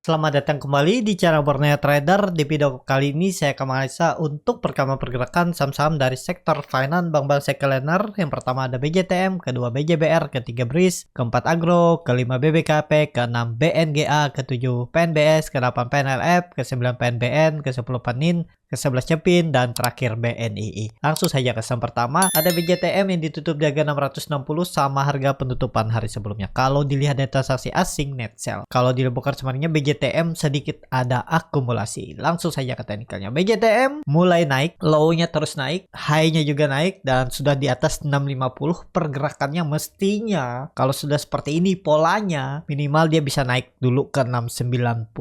Selamat datang kembali di channel Borneo Trader. Di video kali ini saya akan menganalisa untuk perkembangan pergerakan saham-saham dari sektor finance bank-bank sekuler. Yang pertama ada BJTM, kedua BJBR, ketiga BRIS, keempat Agro, kelima BBKP, keenam BNGA, ketujuh PNBS, ke-8 PNLF, ke-9 PNBN, ke-10 PANIN, ke-11 Cepin, dan terakhir BNII. Langsung saja ke saham pertama, ada BJTM yang ditutup di harga 660 sama harga penutupan hari sebelumnya. Kalau dilihat dari transaksi asing net sell, kalau dilihat kemarinnya BJTM sedikit ada akumulasi. Langsung saja ke teknikalnya. BJTM mulai naik, low-nya terus naik, high-nya juga naik, dan sudah di atas 650. Pergerakannya mestinya kalau sudah seperti ini polanya, minimal dia bisa naik dulu ke 690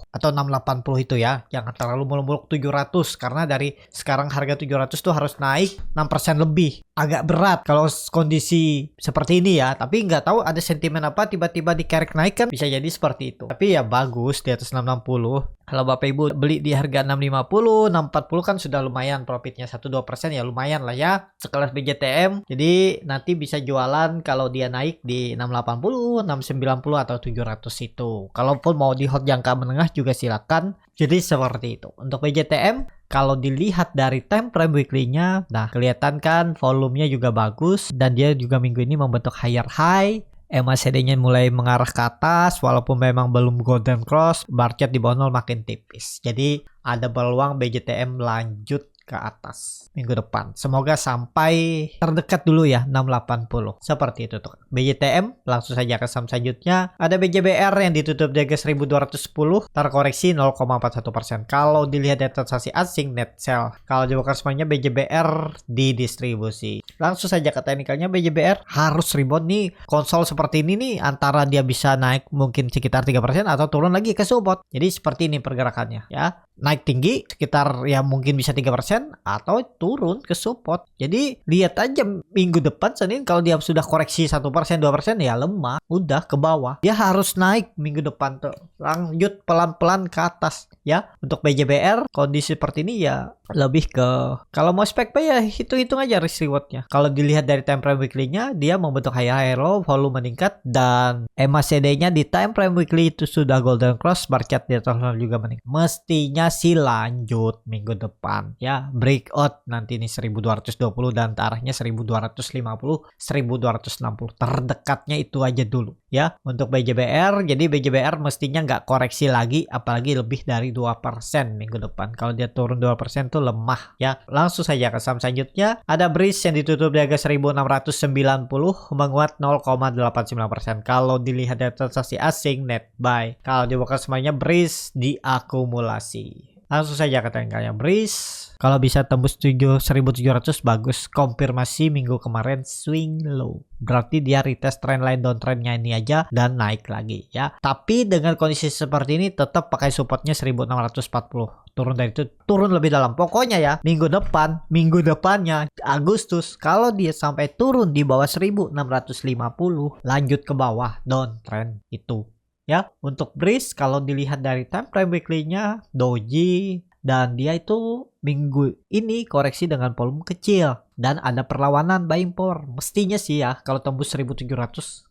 atau 680 itu ya. Jangan terlalu muluk-muluk 700, karena dari sekarang harga 700 tuh harus naik 6% lebih. Agak berat kalau kondisi seperti ini ya, tapi nggak tahu ada sentimen apa tiba-tiba dikerek naik, kan bisa jadi seperti itu. Tapi ya bagus di atas 660. Kalau Bapak Ibu beli di harga 650, 640 kan sudah lumayan profitnya 1-2% ya, lumayan lah ya sekelas BJTM. Jadi nanti bisa jualan kalau dia naik di 680, 690 atau 700 itu. Kalaupun mau di hold jangka menengah juga silakan. Jadi seperti itu. Untuk BJTM kalau dilihat dari time frame weekly-nya, nah kelihatan kan volumenya juga bagus dan dia juga minggu ini membentuk higher high. MACD-nya mulai mengarah ke atas walaupun memang belum golden cross, bar chart di bawah 0 makin tipis. Jadi ada peluang BJTM lanjut ke atas minggu depan. Semoga sampai terdekat dulu ya 680. Seperti itu tuh. BJTM langsung saja ke saham selanjutnya. Ada BJBR yang ditutup di harga 1210, terkoreksi 0,41%. Kalau dilihat dari transaksi asing net sell, kalau dibongkar semuanya BJBR di distribusi. Langsung saja ke teknikalnya, BJBR harus rebound nih. Konsol seperti ini nih antara dia bisa naik mungkin sekitar 3% atau turun lagi ke support. Jadi seperti ini pergerakannya ya. Naik tinggi sekitar ya mungkin bisa 3% atau turun ke support. Jadi lihat aja minggu depan Senin kalau dia sudah koreksi 1% 2% ya lemah, udah ke bawah. Dia harus naik minggu depan tuh. Lanjut pelan-pelan ke atas ya. Untuk BJBR kondisi seperti ini ya lebih ke kalau mau spek ya hitung-hitung aja risk rewardnya. Kalau dilihat dari time frame weekly-nya dia membentuk high low, volume meningkat, dan MACD-nya di time frame weekly itu sudah golden cross, bar chart di atas juga meningkat. Mestinya sih lanjut minggu depan ya, breakout nanti nih 1220 dan arahnya 1250 1260 terdekatnya itu aja dulu ya untuk BJBR. Jadi BJBR mestinya nggak koreksi lagi apalagi lebih dari 2% minggu depan. Kalau dia turun 2% tuh lemah ya. Langsung saja ke saham selanjutnya, ada BRIS yang ditutup di harga 1690 menguat 0,89%. Kalau dilihat dari transaksi asing net buy, kalau dibuka semuanya BRIS diakumulasi. Langsung saja ke teknikalnya BRIS. Kalau bisa tembus 1700 bagus. Konfirmasi minggu kemarin swing low. Berarti dia retest trendline downtrendnya ini aja dan naik lagi ya. Tapi dengan kondisi seperti ini tetap pakai supportnya 1640. Turun dari itu, turun lebih dalam. Pokoknya ya minggu depannya Agustus kalau dia sampai turun di bawah 1650 lanjut ke bawah downtrend itu. Ya, untuk BRIS kalau dilihat dari time frame weekly-nya doji dan dia itu minggu ini koreksi dengan volume kecil dan ada perlawanan buying power. Mestinya sih ya kalau tembus 1700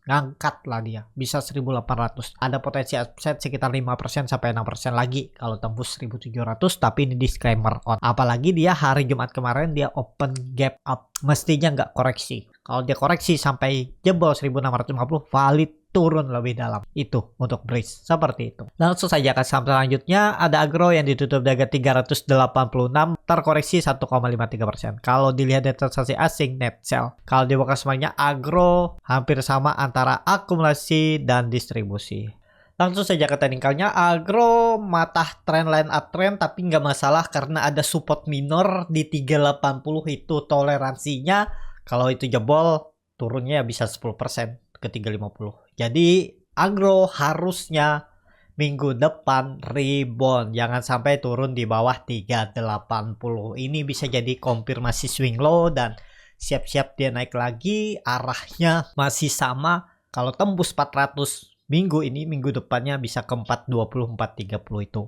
ngangkat lah dia, bisa 1800. Ada potensi upside sekitar 5% sampai 6% lagi kalau tembus 1700, tapi ini disclaimer on. Apalagi dia hari Jumat kemarin dia open gap up. Mestinya nggak koreksi. Kalau dia koreksi sampai jebol 1650 valid turun lebih dalam. Itu untuk BRIS seperti itu. Langsung saja ke saham selanjutnya, ada Agro yang ditutup di harga 386 terkoreksi 1,53%. Kalau dilihat dari transaksi asing net sell, kalau dibuka semuanya Agro hampir sama antara akumulasi dan distribusi. Langsung saja ke teknikalnya, Agro matah trendline uptrend tapi nggak masalah karena ada support minor di 380 itu toleransinya. Kalau itu jebol turunnya bisa 10% ke 350. Jadi Agro harusnya minggu depan rebound, jangan sampai turun di bawah 380. Ini bisa jadi konfirmasi swing low dan siap-siap dia naik lagi. Arahnya masih sama. Kalau tembus 400 minggu ini, minggu depannya bisa ke 420 430 itu.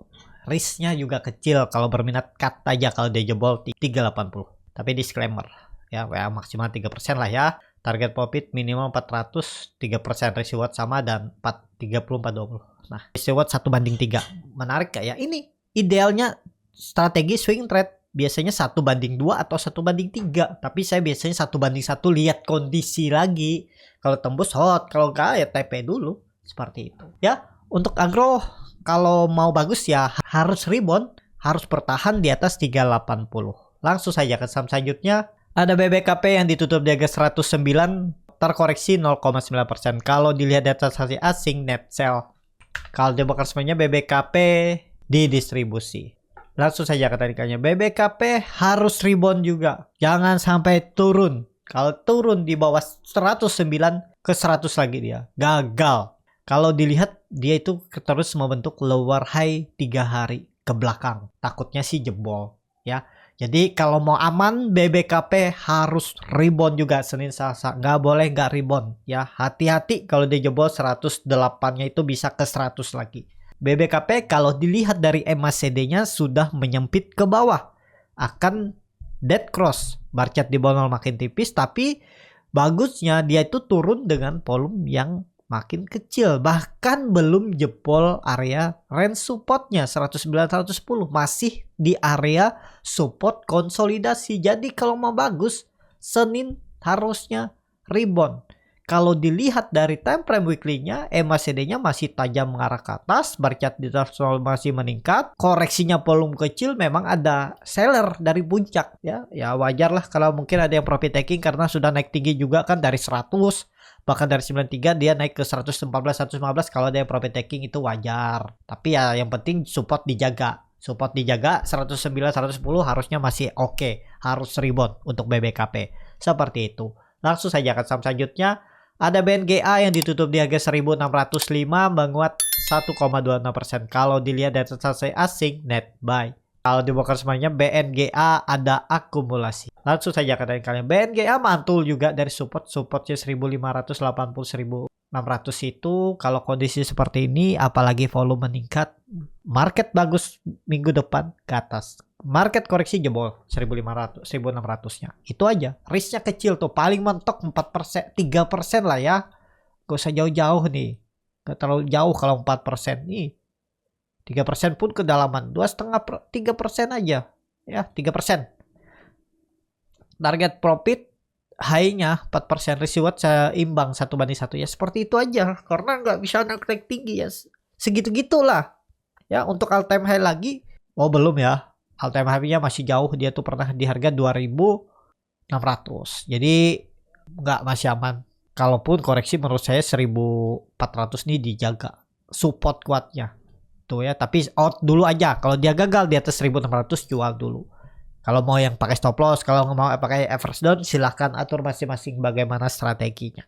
Risknya juga kecil, kalau berminat cut aja kalau dia jebol 380. Tapi disclaimer ya, maksimal 3% lah ya. Target profit minimal 400, 3% risk reward sama dan 30 420. Nah, reward 1/3. Menarik gak ya? Ini idealnya strategi swing trade biasanya 1/2 atau 1/3. Tapi saya biasanya 1/1, lihat kondisi lagi. Kalau tembus hot, kalau enggak ya TP dulu. Seperti itu. Ya, untuk agro kalau mau bagus ya harus rebound, harus bertahan di atas 380. Langsung saja ke saham selanjutnya. Ada BBKP yang ditutup di harga 109, terkoreksi 0,9%. Kalau dilihat data transaksi asing net sell. Kalau di semuanya BBKP di distribusi. Langsung saja ke tarikannya. BBKP harus rebound juga. Jangan sampai turun. Kalau turun di bawah 109 ke 100 lagi dia. Gagal. Kalau dilihat dia itu terus membentuk lower high 3 hari ke belakang. Takutnya sih jebol ya. Jadi kalau mau aman BBKP harus rebound juga Senin Selasa. Nggak boleh nggak rebound ya. Hati-hati kalau dia jebol 108-nya itu bisa ke 100 lagi. BBKP kalau dilihat dari MACD-nya sudah menyempit ke bawah. Akan dead cross. Bar chart di bawah makin tipis, tapi bagusnya dia itu turun dengan volume yang makin kecil, bahkan belum jebol area range supportnya 109-110, masih di area support konsolidasi. Jadi kalau mau bagus Senin harusnya rebound. Kalau dilihat dari time frame weekly-nya, MACD-nya masih tajam mengarah ke atas, bar chart di transformasi meningkat, koreksinya volume kecil, memang ada seller dari puncak ya. Ya wajar lah kalau mungkin ada yang profit taking karena sudah naik tinggi juga kan dari 100, bahkan dari 93 dia naik ke 114 115. Kalau ada yang profit taking itu wajar. Tapi ya yang penting support dijaga. Support dijaga 109 110 harusnya masih oke. Harus rebound untuk BBKP. Seperti itu. Langsung saja ke saham selanjutnya. Ada BNGA yang ditutup di harga 1605 menguat 1,26%. Kalau dilihat dari transaksi asing net buy. Kalau dibongkar semuanya BNGA ada akumulasi. Langsung saja katakan kalian BNGA mantul juga dari supportnya 1580 1600 itu. Kalau kondisi seperti ini apalagi volume meningkat, market bagus minggu depan ke atas. Market koreksi jebol 1500 1600-nya. Itu aja. Risknya kecil tuh, paling mentok 4%, 3% lah ya. Gak usah jauh-jauh nih. Gak terlalu jauh kalau 4% nih. 3% pun kedalaman 2,5-3% aja ya, 3%. Target profit high-nya 4%, reward seimbang 1/1 ya, seperti itu aja karena nggak bisa naik tinggi ya, segitu-gitulah ya. Untuk all time high lagi belum ya, all time high-nya masih jauh, dia tuh pernah di harga 2600, jadi nggak, masih aman. Kalaupun koreksi menurut saya 1400 nih dijaga support kuatnya tuh ya, tapi out dulu aja. Kalau dia gagal di atas 1600 jual dulu. Kalau mau yang pakai stop loss, kalau mau pakai average down silahkan atur masing-masing bagaimana strateginya.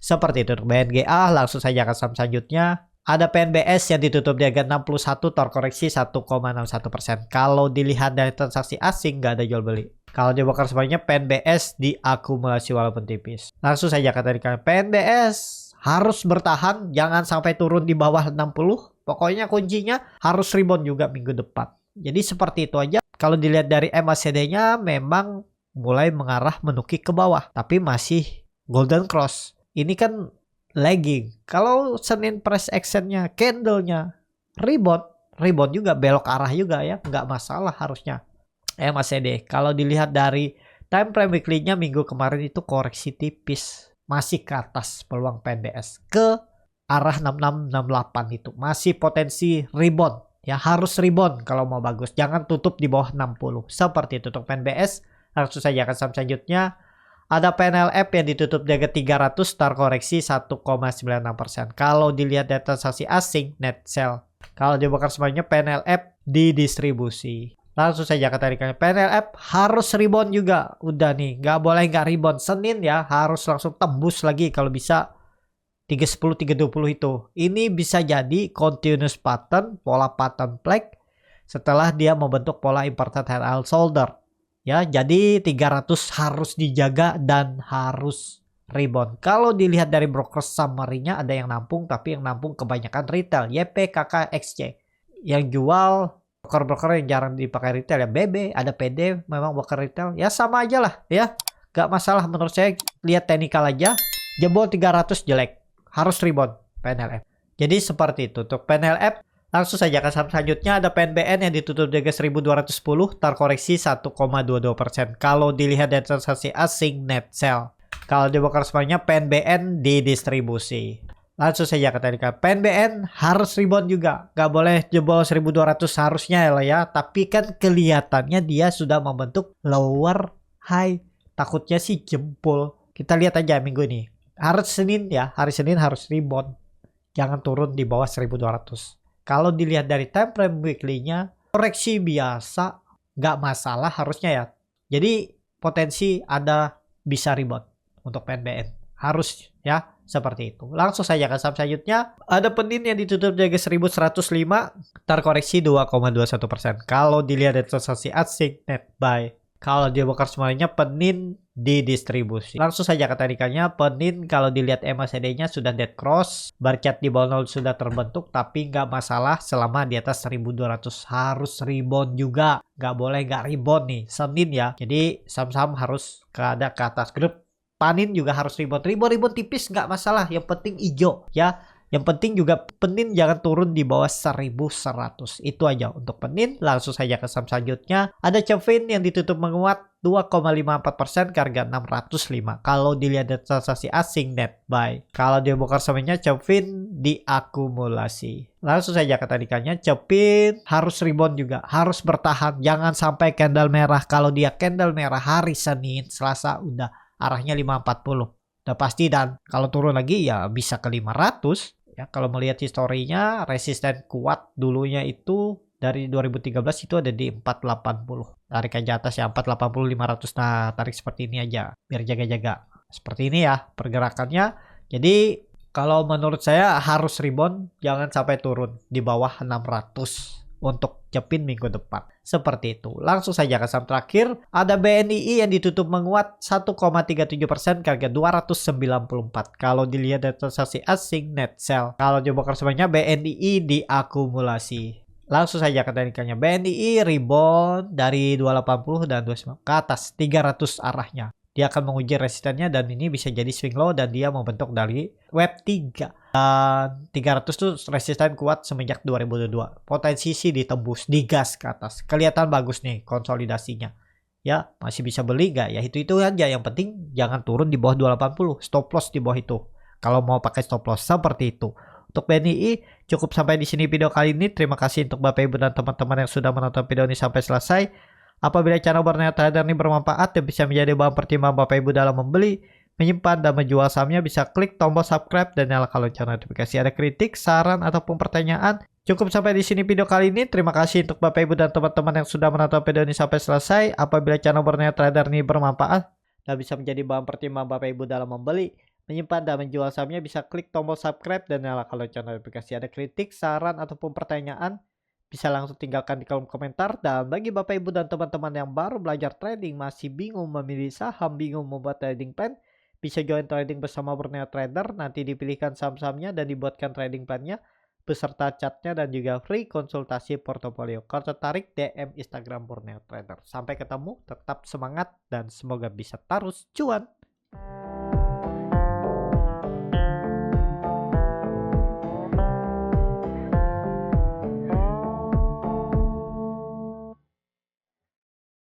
Seperti itu untuk BNGA. Langsung saja ke saham selanjutnya. Ada PNBS yang ditutup di harga 61, terkoreksi 1,61%. Kalau dilihat dari transaksi asing nggak ada jual beli. Kalau dibongkar semuanya PNBS diakumulasi walaupun tipis. Langsung saja katakan PNBS harus bertahan, jangan sampai turun di bawah 60. Pokoknya kuncinya harus rebound juga minggu depan. Jadi seperti itu aja. Kalau dilihat dari MACD-nya memang mulai mengarah menukik ke bawah. Tapi masih golden cross. Ini kan lagging. Kalau Senin price action-nya, candle-nya rebound juga, belok arah juga ya. Nggak masalah harusnya MACD. Kalau dilihat dari time frame weekly-nya minggu kemarin itu koreksi tipis. Masih ke atas peluang PNBS. Ke arah 6668 itu masih potensi rebound ya, harus rebound kalau mau bagus, jangan tutup di bawah 60. Seperti itu untuk PNBS. Langsung saja ke saham selanjutnya. Ada PNLF yang ditutup di harga 300, terkoreksi 1,96%. Kalau dilihat data transaksi asing net sell, kalau dibongkar semuanya PNLF di distribusi. Langsung saja ketarikannya PNLF harus rebound juga. Udah nih, nggak boleh nggak rebound. Senin ya harus langsung tembus lagi kalau bisa 310 320 itu. Ini bisa jadi continuous pattern, pola pattern flag setelah dia membentuk pola inverted head and shoulder. Ya, jadi 300 harus dijaga dan harus rebound. Kalau dilihat dari broker summary-nya ada yang nampung, tapi yang nampung kebanyakan retail, YP, KK, XC. Yang jual broker-broker yang jarang dipakai retail ya, BB, ada PD, memang broker retail. Ya sama aja lah ya. Gak masalah menurut saya, lihat teknikal aja. Jebol 300 jelek. Harus rebound PNLF. Jadi seperti itu untuk PNLF. Langsung saja ke saham selanjutnya, ada PNBN yang ditutup di harga 1210, terkoreksi 1,22%. Kalau dilihat dari transaksi asing net sell. Kalau dibongkar semuanya, PNBN didistribusi. Langsung saja ke tadi, PNBN harus rebound juga. Nggak boleh jebol 1200 harusnya ya. Tapi kan kelihatannya dia sudah membentuk lower high. Takutnya sih jempol. Kita lihat aja minggu ini. Hari Senin harus rebound. Jangan turun di bawah 1200. Kalau dilihat dari time frame weekly-nya, koreksi biasa, nggak masalah harusnya ya. Jadi potensi ada bisa rebound untuk PNBN. Harus ya, seperti itu. Langsung saja ke saham selanjutnya. Ada Penin yang ditutup di harga 1105, terkoreksi 2,21%. Kalau dilihat dari transaksi asing net buy. Kalau dia bongkar semuanya, Penin didistribusi. Langsung saja ke tarikannya, Penin kalau dilihat MACD-nya sudah dead cross, bar chart di bawah 0 sudah terbentuk, tapi nggak masalah selama di atas 1200 harus rebound juga. Nggak boleh nggak rebound nih, Senin ya. Jadi saham-saham harus ada ke atas. Grup Panin juga harus rebound. Rebound tipis nggak masalah, yang penting hijau ya. Yang penting juga Penin jangan turun di bawah 1100. Itu aja untuk Penin. Langsung saja ke saham selanjutnya. Ada Cevin yang ditutup menguat 2,54% ke harga 605. Kalau dilihat dari transaksi asing net buy. Kalau dia bongkar semuanya, Cevin diakumulasi. Langsung saja ke tadikannya, Cevin harus rebound juga. Harus bertahan. Jangan sampai candle merah. Kalau dia candle merah hari Senin, Selasa udah arahnya 540. Udah pasti, dan kalau turun lagi ya bisa ke 500. Ya, kalau melihat historinya, resisten kuat dulunya itu dari 2013 itu ada di 480. Tarik aja atas ya, 480 500. Nah, tarik seperti ini aja biar jaga-jaga. Seperti ini ya pergerakannya. Jadi kalau menurut saya harus rebound, jangan sampai turun di bawah 600 untuk Cepin minggu depan. Seperti itu. Langsung saja ke saham terakhir. Ada BNII yang ditutup menguat 1,37% ke harga 294. Kalau dilihat dari transaksi asing net sell. Kalau dibongkar semuanya, BNII diakumulasi. Langsung saja ke teknikannya. BNII rebound dari 280 dan 29 ke atas 300 arahnya. Dia akan menguji resistennya dan ini bisa jadi swing low dan dia membentuk dari web 3. Dan 300 tuh resisten kuat semenjak 2022. Potensi sih ditembus, digas ke atas. Kelihatan bagus nih konsolidasinya. Ya, masih bisa beli nggak? Ya itu aja. Yang penting jangan turun di bawah 280. Stop loss di bawah itu. Kalau mau pakai stop loss seperti itu. Untuk BNI cukup sampai di sini video kali ini. Terima kasih untuk Bapak Ibu dan teman-teman yang sudah menonton video ini sampai selesai. Apabila channel Borneo Trader ini bermanfaat dan bisa menjadi bahan pertimbangan Bapak Ibu dalam membeli, menyimpan dan menjual sahamnya, bisa klik tombol subscribe dan nyalakan lonceng notifikasi. Ada kritik, saran ataupun pertanyaan, cukup sampai di sini video kali ini. Terima kasih untuk Bapak Ibu dan teman-teman yang sudah menonton video ini sampai selesai. Apabila channel Borneo Trader ini bermanfaat dan bisa menjadi bahan pertimbangan Bapak Ibu dalam membeli, menyimpan dan menjual sahamnya, bisa klik tombol subscribe dan nyalakan lonceng notifikasi. Ada kritik, saran ataupun pertanyaan, bisa langsung tinggalkan di kolom komentar. Dan bagi Bapak Ibu dan teman-teman yang baru belajar trading, masih bingung memilih saham, bingung membuat trading plan, bisa join trading bersama Borneo Trader. Nanti dipilihkan saham-sahamnya dan dibuatkan trading plan-nya beserta chartnya dan juga free konsultasi portofolio. Kalau tertarik, DM Instagram Borneo Trader. Sampai ketemu, tetap semangat dan semoga bisa terus cuan.